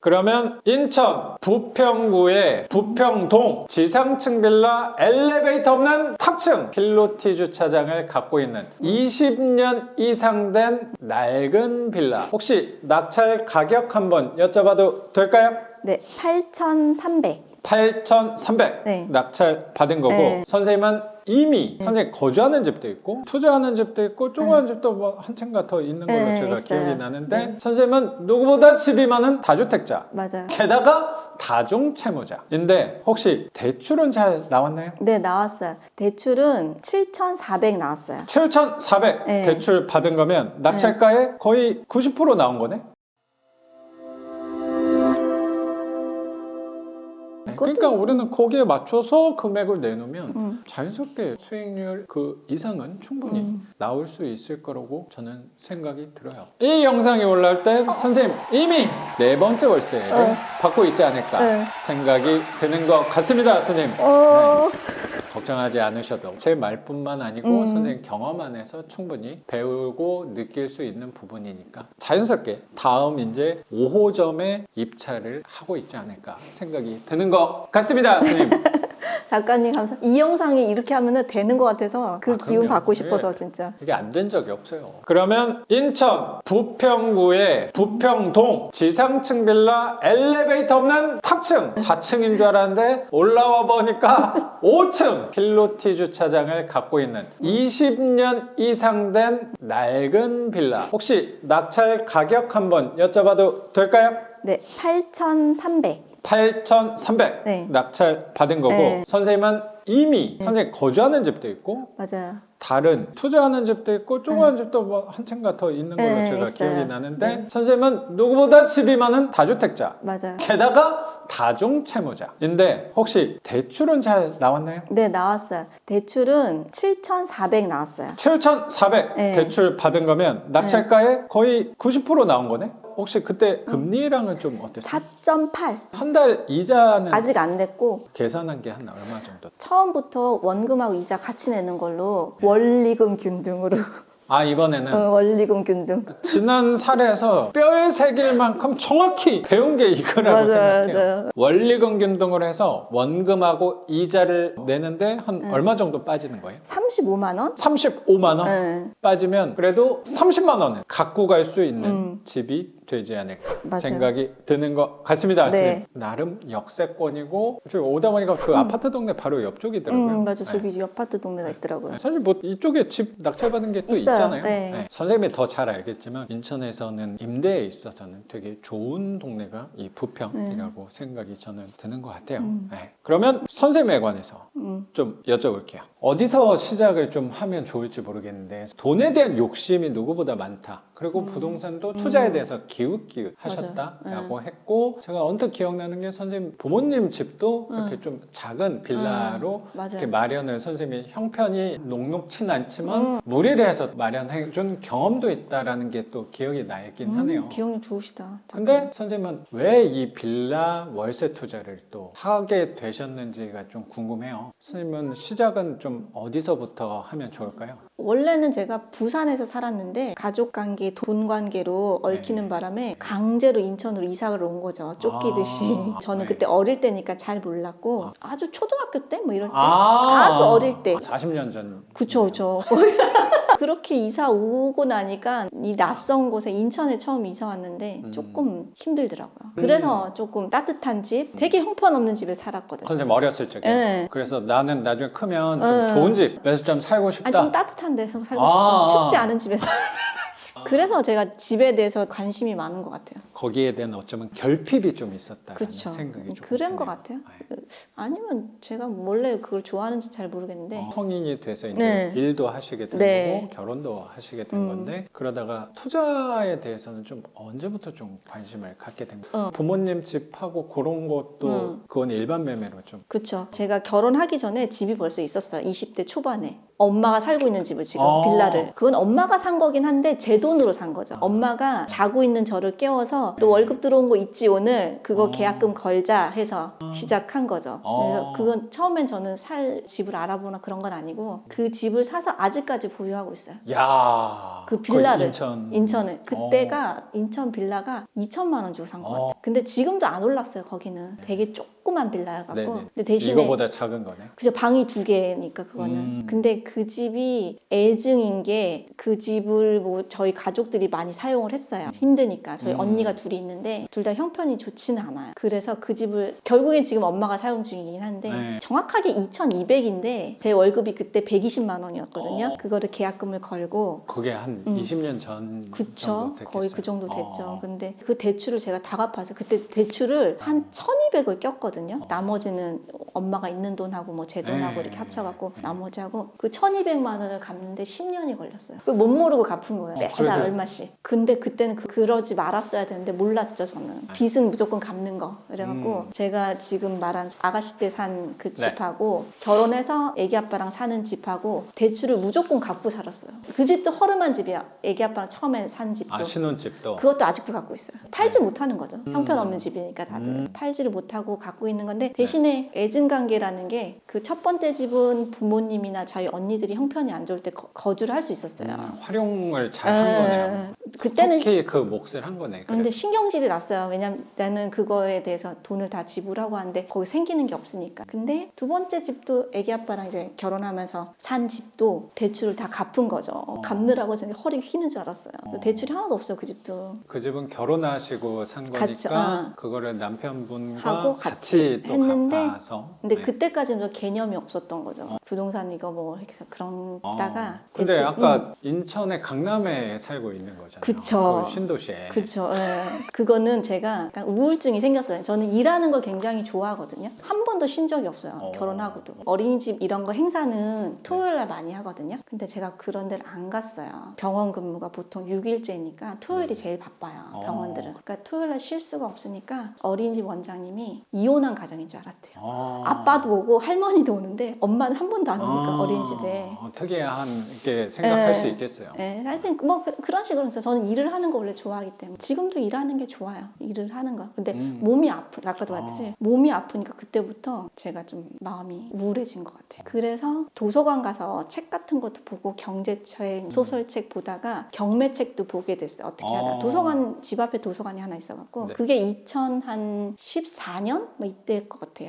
그러면 인천 부평구의 부평동 지상층 빌라 엘리베이터 없는 탑층 필로티 주차장을 갖고 있는 20년 이상 된 낡은 빌라, 혹시 낙찰 가격 한번 여쭤봐도 될까요? 네, 8,300. 8,300 네. 낙찰 받은 거고, 네. 선생님은 이미 선생님 거주하는 집도 있고 투자하는 집도 있고 조그만 집도 뭐 한 채인가 더 있는 걸로 네, 제가 있어요. 기억이 나는데, 네. 선생님은 누구보다 집이 많은 다주택자, 맞아요. 게다가 다중채무자인데 혹시 대출은 잘 나왔나요? 네, 나왔어요. 대출은 7,400 나왔어요. 7,400 네. 대출 받은 거면 낙찰가의 거의 90% 나온 거네? 그러니까 우리는 거기에 맞춰서 금액을 내놓으면 자연스럽게 수익률 그 이상은 충분히 나올 수 있을 거라고 저는 생각이 들어요. 이 영상이 올라올 때 선생님 이미 4번째 월세를 받고 있지 않을까 생각이 드는 것 같습니다, 선생님. 걱정하지 않으셔도 제 말뿐만 아니고 선생님 경험 안에서 충분히 배우고 느낄 수 있는 부분이니까 자연스럽게 다음 이제 5호점에 입찰을 하고 있지 않을까 생각이 드는 것 같습니다, 선생님. 작가님 감사합니다. 이 영상이 이렇게 하면 되는 것 같아서 그 기운 그럼요. 받고 싶어서 네. 진짜. 이게 안 된 적이 없어요. 그러면 인천 부평구의 부평동 지상층 빌라 엘리베이터 없는 탑층 4층인 줄 알았는데 올라와 보니까 5층 필로티 주차장을 갖고 있는 20년 이상 된 낡은 빌라, 혹시 낙찰 가격 한번 여쭤봐도 될까요? 네, 8,300. 8,300 네. 낙찰 받은 거고, 네. 선생님은 이미 선생님 거주하는 집도 있고 맞아요. 다른 투자하는 집도 있고 조그만 집도 뭐 한 채인가 더 있는 걸로 네, 제가 있어요. 기억이 나는데, 네. 선생님은 누구보다 집이 많은 다주택자, 맞아요. 게다가 다중채무자인데 혹시 대출은 잘 나왔나요? 네, 나왔어요. 대출은 7,400 나왔어요. 7,400 네. 대출 받은 거면 낙찰가의 거의 90% 나온 거네? 혹시 그때 금리랑은 좀 어땠어요? 4.8. 한 달 이자는 아직 안 냈고 계산한 게 한 얼마 정도? 처음부터 원금하고 이자 같이 내는 걸로 원리금 균등으로 아, 이번에는 원리금 균등. 지난 사례에서 뼈에 새길 만큼 정확히 배운 게 이거라고 생각해요. 맞아요. 원리금 균등으로 해서 원금하고 이자를 내는데 한 얼마 정도 빠지는 거예요? 35만 원? 35만 원 네. 빠지면 그래도 30만 원은 갖고 갈 수 있는 집이 되지 않을까 맞아요. 생각이 드는 것 같습니다. 네. 선생님. 나름 역세권이고 저기 오다 보니까 그 아파트 동네 바로 옆쪽이더라고요. 맞아. 네. 저기 아파트 동네가 있더라고요. 사실 뭐 이쪽에 집 낙찰받은 게 또 있어요. 있잖아요. 네. 선생님이 더 잘 알겠지만 인천에서는 임대에 있어서는 되게 좋은 동네가 이 부평이라고 생각이 저는 드는 것 같아요. 네. 그러면 선생님에 관해서 좀 여쭤볼게요. 어디서 시작을 좀 하면 좋을지 모르겠는데 돈에 대한 욕심이 누구보다 많다. 그리고 부동산도 투자에 대해서 기웃기웃 하셨다라고 했고, 제가 언뜻 기억나는 게 선생님 부모님 집도 이렇게 좀 작은 빌라로 맞아요. 이렇게 마련을 선생님이 형편이 녹록진 않지만 무리를 해서 마련해 준 경험도 있다라는 게 또 기억이 나 있긴 하네요. 기억력 좋으시다. 근데 선생님은 왜 이 빌라 월세 투자를 또 하게 되셨는지가 좀 궁금해요. 선생님은 시작은 좀 어디서부터 하면 좋을까요? 원래는 제가 부산에서 살았는데 가족 관계, 돈 관계로 얽히는 바람에 강제로 인천으로 이사를 온 거죠. 쫓기듯이. 저는 그때 어릴 때니까 잘 몰랐고 아주 초등학교 때 뭐 이럴 때 아주 어릴 때 40년 전. 그쵸. 그렇게 이사 오고 나니까 이 낯선 곳에 인천에 처음 이사 왔는데 조금 힘들더라고요. 그래서 조금 따뜻한 집, 되게 형편없는 집에 살았거든요. 선생님 어렸을 적에. 네. 그래서 나는 나중에 크면 좀 좋은 집에서 좀 살고 싶다. 좀 따뜻한 데서 살고 싶어요. 춥지 않은 집에서. 그래서 제가 집에 대해서 관심이 많은 것 같아요. 거기에 대한 어쩌면 결핍이 좀 있었다는 그쵸. 생각이 좀 그런 드네요. 것 같아요. 아니면 제가 원래 그걸 좋아하는지 잘 모르겠는데 성인이 돼서 이제 네. 일도 하시게 된 네. 거고 결혼도 하시게 된 건데, 그러다가 투자에 대해서는 좀 언제부터 좀 관심을 갖게 된 거예요? 부모님 집하고 그런 것도 그건 일반 매매로 좀. 그쵸. 제가 결혼하기 전에 집이 벌써 있었어요. 20대 초반에. 엄마가 살고 있는 집을 지금 빌라를. 그건 엄마가 산 거긴 한데 제 돈으로 산 거죠. 엄마가 자고 있는 저를 깨워서 또 월급 들어온 거 있지 오늘 그거 계약금 걸자 해서 시작한 거죠. 거죠. 그래서 그건 처음엔 저는 살 집을 알아보나 그런 건 아니고 그 집을 사서 아직까지 보유하고 있어요. 야, 그 빌라를 인천. 인천에 그때가 인천 빌라가 2천만 원 주고 산 것 같아요. 근데 지금도 안 올랐어요. 거기는 되게 조그만 빌라여갖고. 네네. 근데 대신에 이거보다 작은 거네. 그죠, 방이 2개니까 그거는. 근데 그 집이 애증인 게 그 집을 뭐 저희 가족들이 많이 사용을 했어요. 힘드니까. 저희 언니가 둘이 있는데 둘 다 형편이 좋지는 않아요. 그래서 그 집을 결국엔 지금 엄마가 사용 중이긴 한데 네. 정확하게 2,200인데 제 월급이 그때 120만 원이었거든요. 그거를 계약금을 걸고 그게 한 20년 전 그쵸. 정도 됐겠어요. 거의 그 정도 됐죠. 근데 그 대출을 제가 다 갚아서 그때 대출을 한 1,200을 꼈거든요. 나머지는 엄마가 있는 돈하고 뭐 제 돈하고 네. 이렇게 합쳐갖고 나머지하고 그 1,200만 원을 갚는데 10년이 걸렸어요. 그걸 못 모르고 갚은 거예요. 매달 그래도- 얼마씩. 근데 그때는 그러지 말았어야 되는데 몰랐죠, 저는. 빚은 무조건 갚는 거. 그래갖고 제가 지금 말한 아가씨 때 산 그 집하고 결혼해서 애기 아빠랑 사는 집하고 대출을 무조건 갚고 살았어요. 그 집도 허름한 집이야. 애기 아빠랑 처음에 산 집도. 아, 신혼집도. 그것도 아직도 갖고 있어요. 팔지 못하는 거죠. 형편없는 집이니까 다들 팔지를 못하고 갖고 있는 건데 대신에 애증관계라는 게 그 첫 번째 집은 부모님이나 저희 언니들이 형편이 안 좋을 때 거주를 할 수 있었어요. 활용을 잘 한 거네요. 그때는 특히 그 몫을 한 거네. 근데 신경질이 났어요. 왜냐면 나는 그거에 대해서 돈을 다 지불하고 하는데 거기 생기는 게 없으니까. 근데 두 번째 집도 애기 아빠랑 이제 결혼하면서 산 집도 대출을 다 갚은 거죠. 갚느라고 저는 허리 휘는 줄 알았어요. 대출이 하나도 없어요, 그 집도. 그 집은 결혼하시고 산 같이, 거니까 그거를 남편분과 하고 같이 또 했는데 갚아서. 근데 네. 그때까지는 저 개념이 없었던 거죠. 부동산 이거 뭐 이렇게 해서 그러다가 근데 대출- 아까 인천의 강남에 살고 있는 거잖아요. 그쵸. 그 신도시에. 그쵸. 예. 그거는 제가 약간 우울증이 생겼어요. 저는 일하는 걸 굉장히 좋아하거든요. 한 번도 쉰 적이 없어요. 결혼하고도. 어린이집 이런 거 행사는 토요일 날 많이 하거든요. 근데 제가 그런 데를 안 갔어요. 병원 근무가 보통 6일째니까 토요일이 제일 바빠요. 병원들은. 그러니까 토요일 날 쉴 수가 없으니까 어린이집 원장님이 이혼한 가정인 줄 알았대요. 아빠도 오고 할머니도 오는데 엄마는 한 번도 안 오니까 어린이집에. 특이한 게 생각할 수 있겠어요. 네, 하여튼 뭐 그런 식으로 해서 저는 일을 하는 거 원래 좋아하기 때문에 지금도 일하는 게 좋아요. 일을 하는 거. 근데 몸이 아까도 말했듯이 몸이 아프니까 그때부터 제가 좀 마음이 우울해진 것 같아요. 그래서 도서관 가서 책 같은 것도 보고 경제책, 소설책 보다가 경매책도 보게 됐어요. 어떻게 하다가 도서관 집 앞에 도서관이 하나 있어갖고 네. 그게 2014년 뭐 이때일 것 같아요.